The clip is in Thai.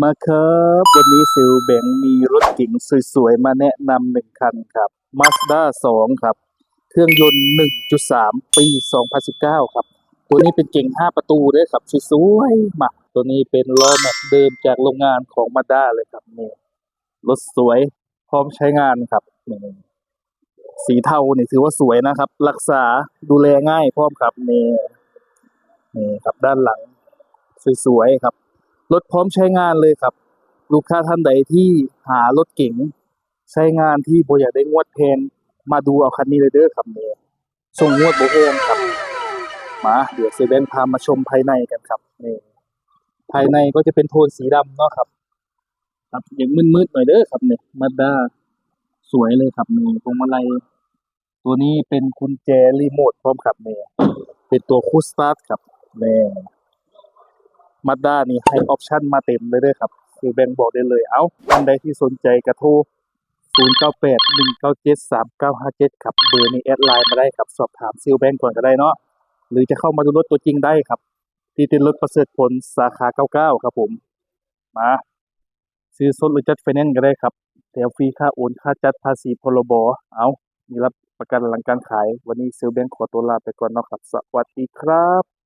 มาครับวันนี้เซลแบงค์มีรถเก๋งสวยๆมาแนะนำ1 คันครับ Mazda 2ครับเครื่องยนต์1.3ปี2019ครับตัวนี้เป็นเก๋ง5 ประตูด้วยครับสวยๆมาตัวนี้เป็นล้อแม็กเดิมจากโรงงานของ Mazda เลยครับนี่รถสวยพร้อมใช้งานครับนี่สีเทานี่ถือว่าสวยนะครับรักษาดูแลง่ายพร้อมครับนี่ครับด้านหลังสวยๆครับรถพร้อมใช้งานเลยครับ ลูกค้าท่านใดที่หารถเก๋งใช้งานที่บ่อยากได้งวดแพงมาดูเอาคันนี้เลยเด้อครับนี่ส่งงวดบ่แพงครับมาเดี๋ยวเซเว่นพามาชมภายในกันครับนี่ภายในก็จะเป็นโทนสีดำเนาะครับครับอย่างมืดๆหน่อยเด้อครับนี่มาด้าสวยเลยครับนี่พวงมาลัยตัวนี้เป็นกุญแจรีโมทพร้อมครับนี่เป็นตัวคู่สตาร์ทครับนี่มาด้านี่ให้ออปชั่นมาเต็มเลยเด้อครับคือแบงบอกได้เลยเอาท่านใดที่สนใจกระโทร0981973957ครับเบอร์นี้แอดไลน์มาได้ครับสอบถามเซลล์แบงก์ก่อนก็ได้เนาะหรือจะเข้ามาดูรถตัวจริงได้ครับที่เต็นท์รถประเสริฐผลสาขา99ครับผมมาซื้อสดหรือจัดไฟแนนซ์ก็ได้ครับแถมฟรีค่าโอนค่าจัดภาษีพรบเอามีรับประกันหลังการขายวันนี้เซลล์แบงก์ขอตัวลาไปก่อนเนาะครับสวัสดีครับ